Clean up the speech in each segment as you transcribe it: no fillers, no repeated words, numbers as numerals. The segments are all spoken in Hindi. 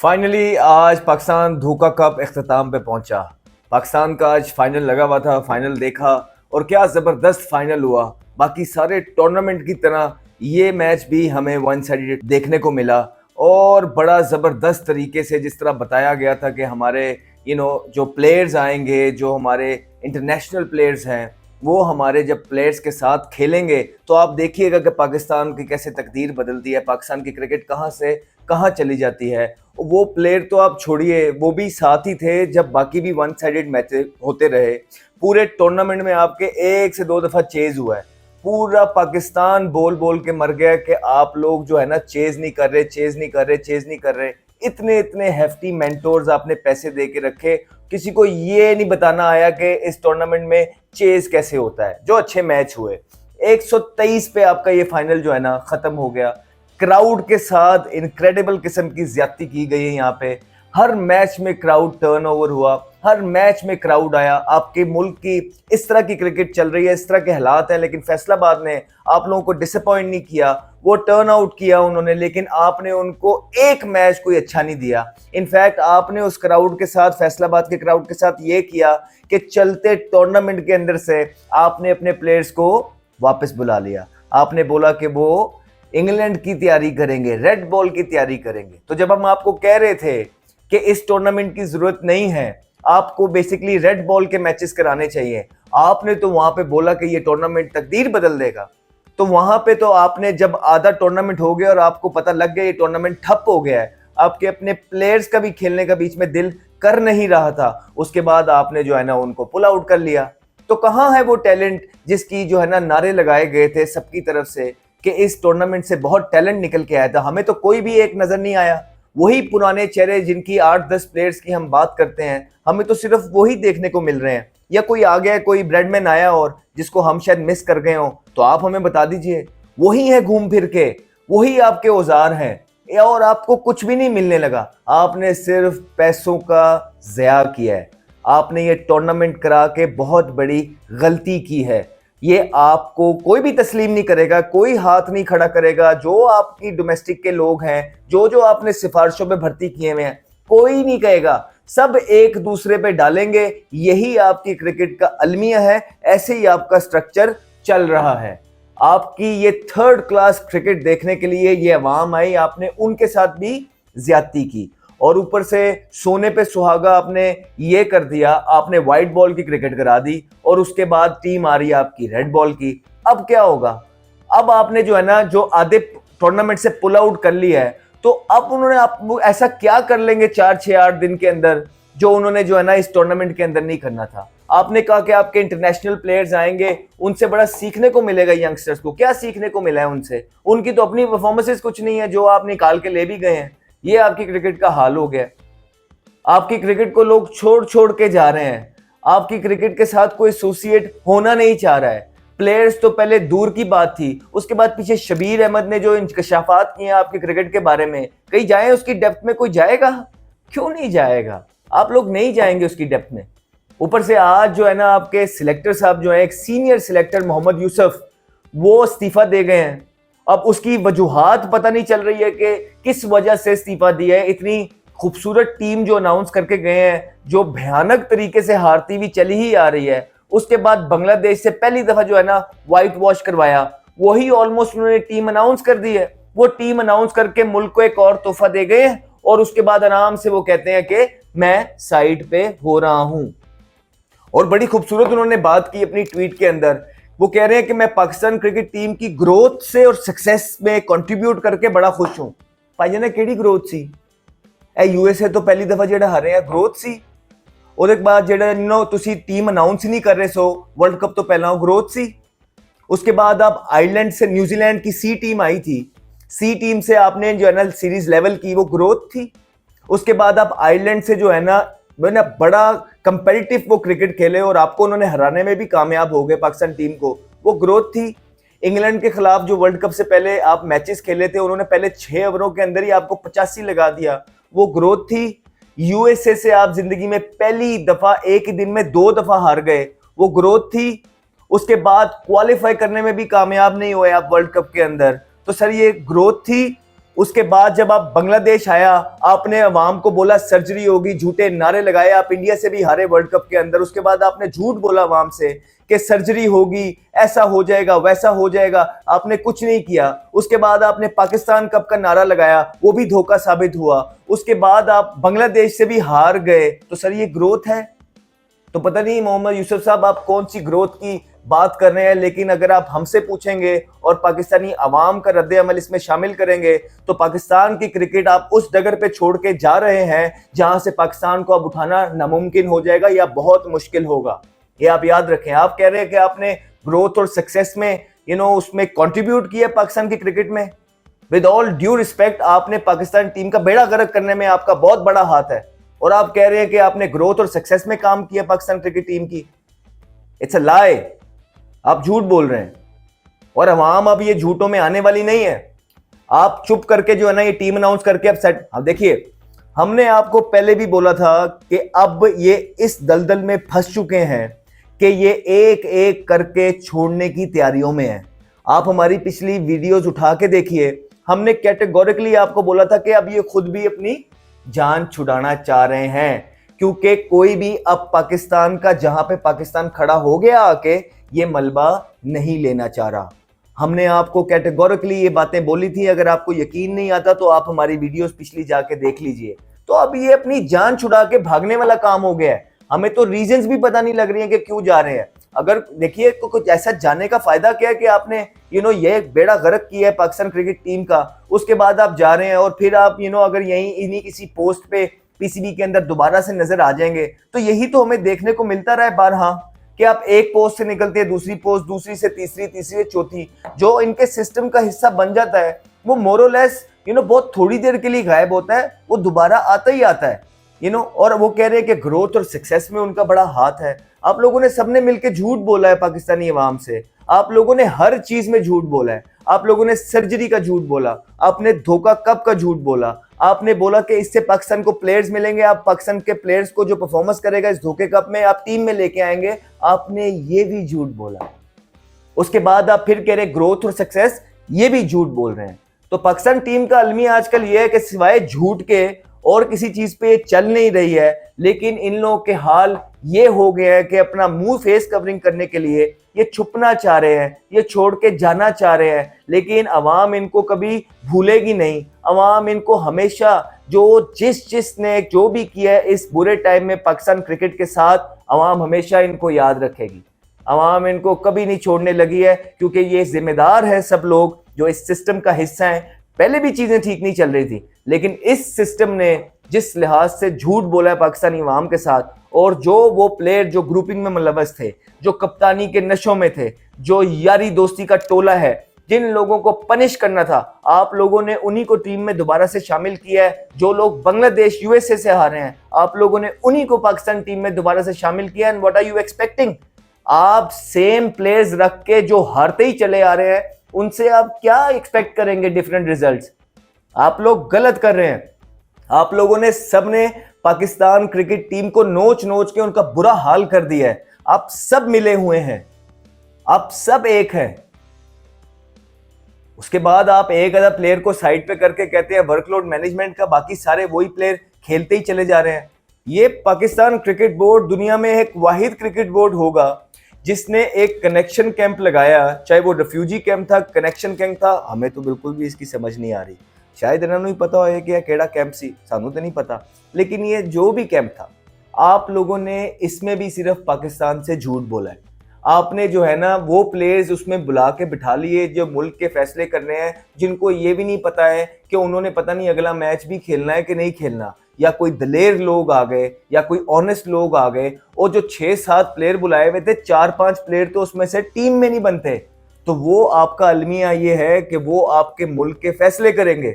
फाइनली आज पाकिस्तान धोखा कप इख्तिताम पे पहुंचा। पाकिस्तान का आज फाइनल लगा हुआ था, फाइनल देखा और क्या ज़बरदस्त फाइनल हुआ। बाकी सारे टूर्नामेंट की तरह ये मैच भी हमें वन साइडेड देखने को मिला और बड़ा ज़बरदस्त तरीके से जिस तरह बताया गया था कि हमारे जो प्लेयर्स आएंगे, जो हमारे इंटरनेशनल प्लेयर्स हैं, वो हमारे जब प्लेयर्स के साथ खेलेंगे तो आप देखिएगा कि पाकिस्तान की कैसे तकदीर बदलती है, पाकिस्तान की क्रिकेट कहाँ से कहाँ चली जाती है। वो प्लेयर तो आप छोड़िए, वो भी साथ ही थे जब बाकी भी वन साइडेड मैच होते रहे। पूरे टूर्नामेंट में आपके एक से दो दफ़ा चेज हुआ है। पूरा पाकिस्तान बोल बोल के मर गया कि आप लोग जो है ना चेज नहीं कर रहे, चेज नहीं कर रहे, चेज नहीं कर रहे। इतने इतने हेफ्टी मेंटोर्स आपने पैसे दे के रखे, किसी को ये नहीं बताना आया कि इस टूर्नामेंट में चेज कैसे होता है। जो अच्छे मैच हुए, 123 पे आपका ये फाइनल जो है ना खत्म हो गया। क्राउड के साथ इनक्रेडिबल किस्म की ज्यादती की गई है। यहाँ पे हर मैच में क्राउड टर्नओवर हुआ, हर मैच में क्राउड आया। आपके मुल्क की इस तरह की क्रिकेट चल रही है, इस तरह के हालात हैं, लेकिन फैसलाबाद ने आप लोगों को डिसअपॉइंट नहीं किया। वो टर्न आउट किया उन्होंने, लेकिन आपने उनको एक मैच कोई अच्छा नहीं दिया। इनफैक्ट आपने उस क्राउड के साथ, फैसलाबाद के क्राउड के साथ ये किया कि चलते टूर्नामेंट के अंदर से आपने अपने प्लेयर्स को वापस बुला लिया। आपने बोला कि वो इंग्लैंड की तैयारी करेंगे, रेड बॉल की तैयारी करेंगे। तो जब हम आपको कह रहे थे कि इस टूर्नामेंट की जरूरत नहीं है, आपको बेसिकली रेड बॉल के मैचेस कराने चाहिए, आपने तो वहां पे बोला कि ये टूर्नामेंट तकदीर बदल देगा। तो वहां पे तो आपने जब आधा टूर्नामेंट हो गया और आपको पता लग गया ये टूर्नामेंट ठप हो गया है, आपके अपने प्लेयर्स का भी खेलने का बीच में दिल कर नहीं रहा था, उसके बाद आपने जो है ना उनको पुल आउट कर लिया। तो कहां है वो टैलेंट जिसकी जो है ना नारे लगाए गए थे सबकी तरफ से कि इस टूर्नामेंट से बहुत टैलेंट निकल के आया था? हमें तो कोई भी एक नजर नहीं आया। वही पुराने चेहरे जिनकी 8-10 प्लेयर्स की हम बात करते हैं, हमें तो सिर्फ वही देखने को मिल रहे हैं। या कोई आ गया, कोई ब्रेडमैन आया और जिसको हम शायद मिस कर गए हो, तो आप हमें बता दीजिए। वही है घूम फिर के, वही आपके औजार हैं और आपको कुछ भी नहीं मिलने लगा। आपने सिर्फ पैसों का ज़या किया है। आपने ये टूर्नामेंट करा के बहुत बड़ी गलती की है। ये आपको कोई भी तस्लीम नहीं करेगा, कोई हाथ नहीं खड़ा करेगा। जो आपकी डोमेस्टिक के लोग हैं, जो आपने सिफारिशों पे भर्ती किए हुए हैं, कोई नहीं कहेगा। सब एक दूसरे पे डालेंगे। यही आपकी क्रिकेट का अलमिया है, ऐसे ही आपका स्ट्रक्चर चल रहा है। आपकी ये थर्ड क्लास क्रिकेट देखने के लिए ये अवाम आई, आपने उनके साथ भी ज्यादती की और ऊपर से सोने पे सुहागा आपने ये कर दिया। आपने व्हाइट बॉल की क्रिकेट करा दी और उसके बाद टीम आ रही है आपकी रेड बॉल की। अब क्या होगा? अब आपने जो है ना जो आधे टूर्नामेंट से पुल आउट कर लिया है, तो अब उन्होंने आप ऐसा क्या कर लेंगे 4-6-8 दिन के अंदर जो उन्होंने जो है ना इस टूर्नामेंट के अंदर नहीं करना था। आपने कहा कि आपके इंटरनेशनल प्लेयर्स आएंगे, उनसे बड़ा सीखने को मिलेगा। यंगस्टर्स को क्या सीखने को मिला है उनसे? उनकी तो अपनी परफॉर्मेंसेस कुछ नहीं है जो आप निकाल के ले भी गए हैं। ये आपकी क्रिकेट का हाल हो गया। आपकी क्रिकेट को लोग छोड़ छोड़ के जा रहे हैं। आपकी क्रिकेट के साथ कोई एसोसिएट होना नहीं चाह रहा है। प्लेयर्स तो पहले दूर की बात थी, उसके बाद पीछे शबीर अहमद ने जो इंकशाफात किए हैं आपके क्रिकेट के बारे में, कहीं जाए उसकी डेप्थ में? कोई जाएगा? क्यों नहीं जाएगा? आप लोग नहीं जाएंगे उसकी डेप्थ में। ऊपर से आज जो है ना आपके सिलेक्टर साहब जो है, एक सीनियर सिलेक्टर मोहम्मद यूसुफ, वो इस्तीफा दे गए हैं। अब उसकी वजूहात पता नहीं चल रही है कि किस वजह से इस्तीफा दिया है। इतनी खूबसूरत टीम जो अनाउंस करके गए हैं, जो भयानक तरीके से हारती हुई चली ही आ रही है, उसके बाद बांग्लादेश से पहली दफा जो है ना व्हाइट वॉश करवाया, वही ऑलमोस्ट उन्होंने टीम अनाउंस कर दी है। वो टीम अनाउंस करके मुल्क को एक और तोहफा दे गए हैं और उसके बाद आराम से वो कहते हैं कि मैं साइड पे हो रहा हूं। और बड़ी खूबसूरत उन्होंने बात की अपनी ट्वीट के अंदर। वो कह रहे हैं कि मैं पाकिस्तान क्रिकेट टीम की ग्रोथ से और सक्सेस में कंट्रीब्यूट करके बड़ा खुश हूं। भाई ने केड़ी ग्रोथ सी? यूएसए तो पहली दफा जेड़ा हारे हैं, ग्रोथ सी। ਉਹਦੇ बाद जेड़ा तुसी टीम अनाउंस ही नहीं कर रहे सो वर्ल्ड कप तो पहला ग्रोथ सी। उसके बाद आप आयरलैंड से न्यूजीलैंड की सी टीम आई थी, सी टीम से आपने जो है ना सीरीज लेवल की, वो ग्रोथ थी। उसके बाद आप आयरलैंड से जो है ना बड़ा कंपेटिटिव वो क्रिकेट खेले और आपको उन्होंने हराने में भी कामयाब हो गए पाकिस्तान टीम को, वो ग्रोथ थी। इंग्लैंड के खिलाफ जो वर्ल्ड कप से पहले आप मैचेस खेले थे, उन्होंने पहले 6 ओवरों के अंदर ही आपको 85 लगा दिया, वो ग्रोथ थी। यूएसए से आप जिंदगी में पहली दफा एक ही दिन में 2 दफा हार गए, वो ग्रोथ थी। उसके बाद क्वालिफाई करने में भी कामयाब नहीं हुए आप वर्ल्ड कप के अंदर, तो सर ये ग्रोथ थी। उसके बाद जब आप बांग्लादेश आया, आपने अवाम को बोला सर्जरी होगी, झूठे नारे लगाए, आप इंडिया से भी हारे वर्ल्ड कप के अंदर। उसके बाद आपने झूठ बोला अवाम से कि सर्जरी होगी, ऐसा हो जाएगा, वैसा हो जाएगा, आपने कुछ नहीं किया। उसके बाद आपने पाकिस्तान कप का नारा लगाया, वो भी धोखा साबित हुआ। उसके बाद आप बांग्लादेश से भी हार गए। तो सर ये ग्रोथ है? तो पता नहीं मोहम्मद यूसुफ साहब आप कौन सी ग्रोथ की बात कर रहे हैं, लेकिन अगर आप हमसे पूछेंगे और पाकिस्तानी अवाम का रद्द अमल इसमें शामिल करेंगे तो पाकिस्तान की क्रिकेट आप उस डगर पे छोड़ के जा रहे हैं जहां से पाकिस्तान को अब उठाना नामुमकिन हो जाएगा या बहुत मुश्किल होगा। ये आप याद रखें। आप कह रहे हैं कि आपने ग्रोथ और सक्सेस में उसमें कंट्रीब्यूट किया पाकिस्तान की क्रिकेट में। विद ऑल ड्यू रिस्पेक्ट, आपने पाकिस्तान टीम का बेड़ा गर्क करने में आपका बहुत बड़ा हाथ है, और आप कह रहे हैं कि आपने ग्रोथ और सक्सेस में काम किया पाकिस्तान क्रिकेट टीम की। इट्स अ लाई। आप झूठ बोल रहे हैं और अवाम अब ये झूठों में आने वाली नहीं है। आप चुप करके जो है ना ये टीम अनाउंस करके अब सेट। अब देखिए, हमने आपको पहले भी बोला था कि अब ये इस दलदल में फंस चुके हैं कि ये एक एक करके छोड़ने की तैयारियों में है। आप हमारी पिछली वीडियोस उठा के देखिए, हमने कैटेगोरिकली आपको बोला था कि अब ये खुद भी अपनी जान छुड़ाना चाह रहे हैं, क्योंकि कोई भी अब पाकिस्तान का जहां पे पाकिस्तान खड़ा हो गया आके ये मलबा नहीं लेना चाह रहा। हमने आपको कैटेगोरिकली ये बातें बोली थी। अगर आपको यकीन नहीं आता तो आप हमारी वीडियोस पिछली जाके देख लीजिए। तो अब ये अपनी जान छुड़ा के भागने वाला काम हो गया है। हमें तो रीजंस भी पता नहीं लग रही हैं कि क्यों जा रहे हैं। अगर देखिए कुछ ऐसा जाने का फायदा क्या है कि आपने ये बेड़ा गर्क किया है पाकिस्तान क्रिकेट टीम का, उसके बाद आप जा रहे हैं और फिर आप अगर यहीं इन्हीं किसी पोस्ट पे पीसीबी के अंदर दोबारा से नजर आ जाएंगे। तो यही तो हमें देखने को मिलता रहा है बारहा कि आप एक पोस्ट से निकलते हैं दूसरी पोस्ट, दूसरी से तीसरी, तीसरी से चौथी। जो इनके सिस्टम का हिस्सा बन जाता है वो मोरलेस बहुत थोड़ी देर के लिए गायब होता है, वो दोबारा आता ही आता है। और वो कह रहे हैं कि ग्रोथ और सक्सेस में उनका बड़ा हाथ है। आप लोगों ने सबने मिलकर झूठ बोला है पाकिस्तानी अवाम से। आप लोगों ने हर चीज में झूठ बोला है। आप लोगों ने सर्जरी का झूठ बोला, आपने धोखा कप का झूठ बोला, आपने बोला कि इससे पाकिस्तान को प्लेयर्स मिलेंगे, आप पाकिस्तान के प्लेयर्स को जो परफॉर्मेंस करेगा इस धोखे कप में आप टीम में लेके आएंगे। आपने ये भी झूठ बोला। उसके बाद आप फिर कह रहे ग्रोथ और सक्सेस, ये भी झूठ बोल रहे हैं। तो पाकिस्तान टीम का अलमिया आजकल यह है कि सिवाय झूठ के और किसी चीज पे चल नहीं रही है। लेकिन इन लोगों के हाल ये हो गया है कि अपना मुंह फेस कवरिंग करने के लिए ये छुपना चाह रहे हैं, ये छोड़ के जाना चाह रहे हैं। लेकिन अवाम इनको कभी भूलेगी नहीं। अवाम इनको हमेशा जिसने जो भी किया है इस बुरे टाइम में पाकिस्तान क्रिकेट के साथ, अवाम हमेशा इनको याद रखेगी। अवाम इनको कभी नहीं छोड़ने लगी है, क्योंकि ये जिम्मेदार है सब लोग जो इस सिस्टम का हिस्सा है। पहले भी चीजें ठीक नहीं चल रही थी, लेकिन इस सिस्टम ने जिस लिहाज से झूठ बोला है पाकिस्तानी अवाम के साथ, और जो वो प्लेयर जो ग्रुपिंग में मुलव्वस थे, जो कप्तानी के नशों में थे, जो यारी दोस्ती का टोला है, जिन लोगों को पनिश करना था, आप लोगों ने उन्हीं को टीम में दोबारा से शामिल किया है। जो लोग बांग्लादेश यूएसए से हारे हैं, आप लोगों ने उन्हीं को पाकिस्तान टीम में दोबारा से शामिल किया। And what are you expecting? आप सेम प्लेयर्स रख के जो हारते ही चले आ रहे हैं, उनसे आप क्या एक्सपेक्ट करेंगे डिफरेंट रिजल्ट्स? आप लोग गलत कर रहे हैं। आप लोगों ने सबने पाकिस्तान क्रिकेट टीम को नोच नोच के उनका बुरा हाल कर दिया है। आप सब मिले हुए हैं, आप सब एक हैं। उसके बाद आप एक आधा प्लेयर को साइड पे करके कहते हैं वर्कलोड मैनेजमेंट का, बाकी सारे वही प्लेयर खेलते ही चले जा रहे हैं। ये पाकिस्तान क्रिकेट बोर्ड दुनिया में एक वाहिद क्रिकेट बोर्ड होगा जिसने एक कनेक्शन कैंप लगाया, चाहे वो रेफ्यूजी कैंप था, कनेक्शन कैंप था। हमें तो बिल्कुल भी इसकी समझ नहीं आ रही। शायद इन्होंने पता हो कि केड़ा कैंप सी, सानू तो नहीं पता। लेकिन ये जो भी कैंप था, आप लोगों ने इसमें भी सिर्फ पाकिस्तान से झूठ बोला है। आपने जो है ना वो प्लेयर्स उसमें बुला के बिठा लिए जो मुल्क के फैसले करने हैं, जिनको ये भी नहीं पता है कि उन्होंने पता नहीं अगला मैच भी खेलना है कि नहीं खेलना, या कोई दलेर लोग आ गए या कोई ऑनेस्ट लोग आ गए। और जो 6-7 प्लेयर बुलाए हुए थे, 4-5 प्लेयर तो उसमें से टीम में नहीं बनते। तो वो आपका अलमिया ये है कि वो आपके मुल्क के फैसले करेंगे,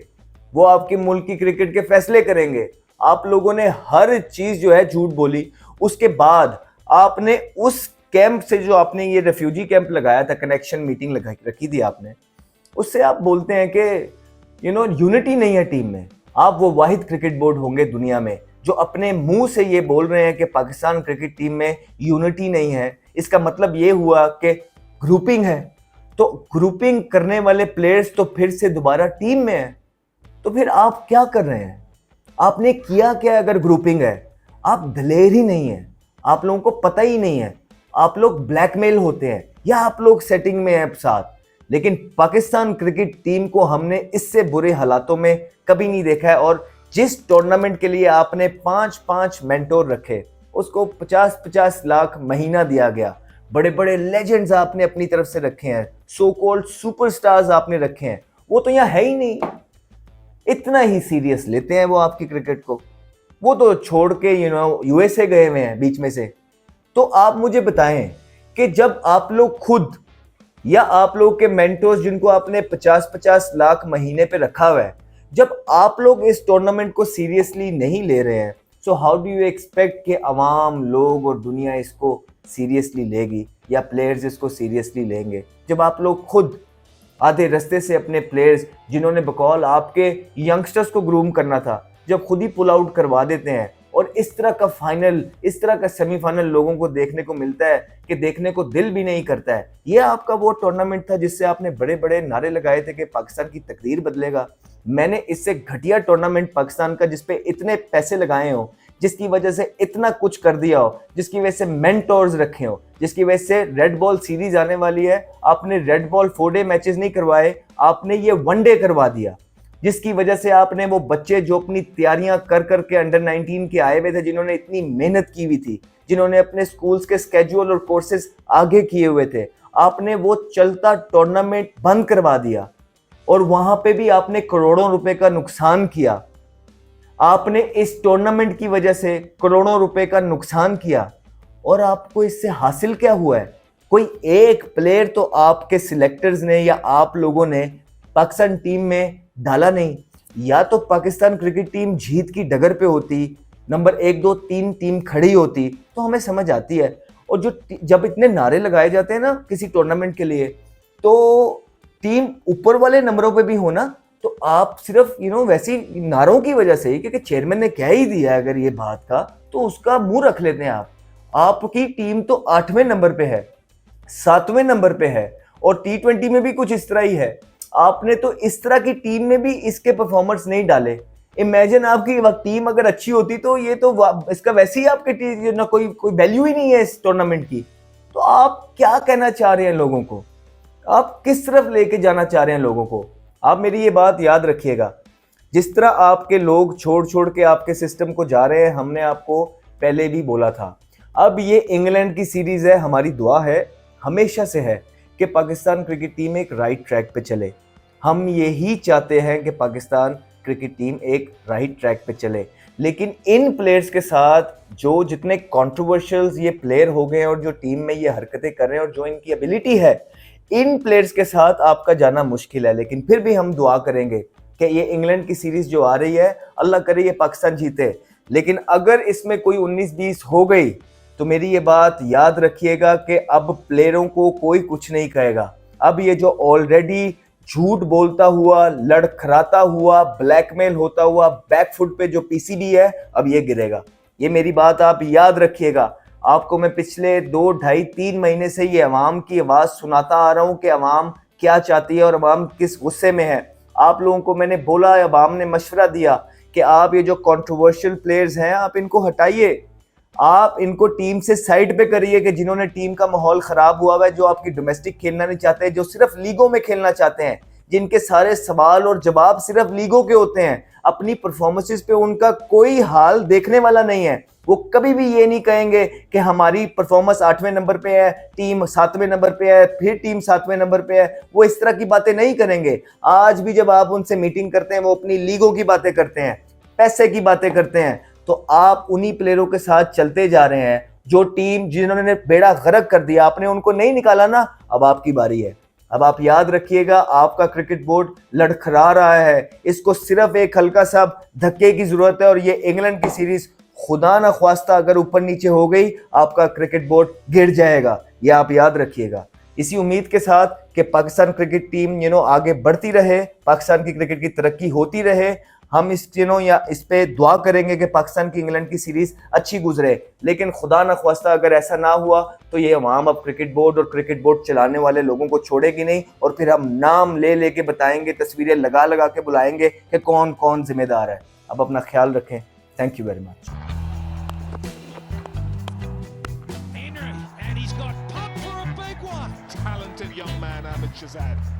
वो आपके मुल्क की क्रिकेट के फैसले करेंगे। आप लोगों ने हर चीज जो है झूठ बोली। उसके बाद आपने उस कैंप से, जो आपने ये रेफ्यूजी कैंप लगाया था, कनेक्शन मीटिंग रखी थी आपने, उससे आप बोलते हैं कि यूनिटी नहीं है टीम में। आप वो वाहिद क्रिकेट बोर्ड होंगे दुनिया में जो अपने मुंह से ये बोल रहे हैं कि पाकिस्तान क्रिकेट टीम में यूनिटी नहीं है। इसका मतलब ये हुआ कि ग्रुपिंग है। तो ग्रुपिंग करने वाले प्लेयर्स तो फिर से दोबारा टीम में है। तो फिर आप क्या कर रहे हैं? आपने किया क्या? अगर ग्रुपिंग है, आप दलेर ही नहीं है, आप लोगों को पता ही नहीं है, आप लोग ब्लैकमेल होते हैं या आप लोग सेटिंग में हैं साथ। लेकिन पाकिस्तान क्रिकेट टीम को हमने इससे बुरे हालातों में कभी नहीं देखा है। और जिस टूर्नामेंट के लिए आपने 5-5 मेंटोर रखे, उसको 50-50 लाख महीना दिया गया, बड़े बड़े लेजेंड्स आपने अपनी तरफ से रखे हैं, सो कॉल्ड सुपरस्टार्स आपने रखे हैं, वो तो यहाँ है ही नहीं। इतना ही सीरियस लेते हैं वो आपकी क्रिकेट को। वो तो छोड़ के यूएसए गए हुए हैं बीच में से। तो आप मुझे बताएं कि जब आप लोग खुद या आप लोग के मेंटोर्स जिनको आपने 50-50 लाख महीने पे रखा हुआ है, जब आप लोग इस टूर्नामेंट को सीरियसली नहीं ले रहे हैं, so how do you expect कि अवाम, लोग और दुनिया इसको सीरियसली लेगी या प्लेयर्स इसको सीरियसली लेंगे? जब आप लोग खुद आधे रास्ते से अपने प्लेयर्स जिन्होंने बकौल आपके यंगस्टर्स को ग्रूम करना था, जब खुद ही पुल आउट करवा देते हैं और इस तरह का फाइनल, इस तरह का सेमीफाइनल लोगों को देखने को मिलता है कि देखने को दिल भी नहीं करता है। ये आपका वो टूर्नामेंट था जिससे आपने बड़े बड़े नारे लगाए थे कि पाकिस्तान की तकदीर बदलेगा। मैंने इससे घटिया टूर्नामेंट पाकिस्तान का, जिसपे इतने पैसे लगाए हो, जिसकी वजह से इतना कुछ कर दिया हो, जिसकी वजह से मेंटोर्स रखे हो, जिसकी वजह से रेड बॉल सीरीज आने वाली है, आपने रेड बॉल 4-डे मैचेस नहीं करवाए, आपने ये 1-डे करवा दिया, जिसकी वजह से आपने वो बच्चे जो अपनी तैयारियां कर करके अंडर 19 के आए हुए थे, जिन्होंने इतनी मेहनत की हुई थी, जिन्होंने अपने स्कूल्स के स्केड्यूल और कोर्सेज आगे किए हुए थे, आपने वो चलता टूर्नामेंट बंद करवा दिया। और वहां पे भी आपने करोड़ों रुपए का नुकसान किया। आपने इस टूर्नामेंट की वजह से करोड़ों रुपए का नुकसान किया। और आपको इससे हासिल क्या हुआ है? कोई एक प्लेयर तो आपके सिलेक्टर्स ने या आप लोगों ने पाकिस्तान टीम में डाला नहीं। या तो पाकिस्तान क्रिकेट टीम जीत की डगर पे होती, नंबर 1, 2, 3 टीम खड़ी होती, तो हमें समझ आती है। और जब इतने नारे लगाए जाते हैं ना किसी टूर्नामेंट के लिए, तो टीम ऊपर वाले नंबरों पे भी हो ना, तो आप सिर्फ वैसी नारों की वजह से ही, क्योंकि चेयरमैन ने कह ही दिया है अगर ये बात का, तो उसका मुंह रख लेते हैं आप। आपकी टीम तो 8वें नंबर पे है, 7वें नंबर पे है, और T20 में भी कुछ इस तरह ही है। आपने तो इस तरह की टीम में भी इसके परफॉर्मेंस नहीं डाले। इमेजिन आपकी टीम अगर अच्छी होती तो ये तो इसका वैसे ही आपके ना कोई वैल्यू ही नहीं है इस टूर्नामेंट की। तो आप क्या कहना चाह रहे हैं लोगों को? आप किस तरफ लेके जाना चाह रहे हैं लोगों को? आप मेरी ये बात याद रखिएगा। जिस तरह आपके लोग छोड़ छोड़ के आपके सिस्टम को जा रहे हैं, हमने आपको पहले भी बोला था। अब ये इंग्लैंड की सीरीज है, हमारी दुआ है, हमेशा से है, कि पाकिस्तान क्रिकेट टीम एक राइट ट्रैक पे चले। हम यही चाहते हैं कि पाकिस्तान क्रिकेट टीम एक राइट ट्रैक पे चले। लेकिन इन प्लेयर्स के साथ जो जितने कंट्रोवर्शियल्स ये प्लेयर हो गए हैं और जो टीम में ये हरकतें कर रहे हैं और जो इनकी एबिलिटी है, इन प्लेयर्स के साथ आपका जाना मुश्किल है। लेकिन फिर भी हम दुआ करेंगे कि ये इंग्लैंड की सीरीज जो आ रही है, अल्लाह करे ये पाकिस्तान जीते। लेकिन अगर इसमें कोई 19-20 हो गई तो मेरी ये बात याद रखिएगा कि अब प्लेयरों को कोई कुछ नहीं कहेगा। अब ये जो ऑलरेडी झूठ बोलता हुआ, लड़खड़ाता हुआ, ब्लैकमेल होता हुआ बैकफुट पे जो पीसीबी है, अब ये गिरेगा। ये मेरी बात आप याद रखिएगा। आपको मैं पिछले 2, 2.5, 3 महीने से ये अवाम की आवाज़ सुनाता आ रहा हूँ कि अवाम क्या चाहती है और अवाम किस गुस्से में है। आप लोगों को मैंने बोला, अवाम ने मशवरा दिया कि आप ये जो कंट्रोवर्शियल प्लेयर्स हैं, आप इनको हटाइए, आप इनको टीम से साइड पे करिए कि जिन्होंने टीम का माहौल खराब हुआ है, जो आपकी डोमेस्टिक खेलना नहीं चाहते, जो सिर्फ लीगों में खेलना चाहते हैं, जिनके सारे सवाल और जवाब सिर्फ लीगों के होते हैं, अपनी परफॉर्मेंसेस पे उनका कोई हाल देखने वाला नहीं है। वो कभी भी ये नहीं कहेंगे कि हमारी परफॉर्मेंस 8वें नंबर पे है, टीम 7वें नंबर पे है, फिर टीम 7वें नंबर पे है। वो इस तरह की बातें नहीं करेंगे। आज भी जब आप उनसे मीटिंग करते हैं, वो अपनी लीगों की बातें करते हैं, पैसे की बातें करते हैं। तो आप उन्हीं प्लेयरों के साथ चलते जा रहे हैं जो टीम जिन्होंने बेड़ा गर्क कर दिया, आपने उनको नहीं निकाला ना, अब आपकी बारी है। अब आप याद रखिएगा, आपका क्रिकेट बोर्ड लड़खड़ा रहा है, इसको सिर्फ एक हल्का सा धक्के की जरूरत है और ये इंग्लैंड की सीरीज खुदा ना ख्वास्ता अगर ऊपर नीचे हो गई, आपका क्रिकेट बोर्ड गिर जाएगा। ये आप याद रखिएगा। इसी उम्मीद के साथ कि पाकिस्तान क्रिकेट टीम आगे बढ़ती रहे, पाकिस्तान की क्रिकेट की तरक्की होती रहे, हम इस या इस पे दुआ करेंगे कि पाकिस्तान की इंग्लैंड की सीरीज अच्छी गुजरे। लेकिन खुदा न ख्वास्ता अगर ऐसा ना हुआ तो ये अवाम अब क्रिकेट बोर्ड और क्रिकेट बोर्ड चलाने वाले लोगों को छोड़ेगी नहीं, और फिर हम नाम ले लेके बताएंगे, तस्वीरें लगा लगा के बुलाएंगे कि कौन कौन जिम्मेदार है। अब अपना ख्याल रखें। Thank you very much. And he's got pumped for a big one. Talented young man, Ahmed Shahzad.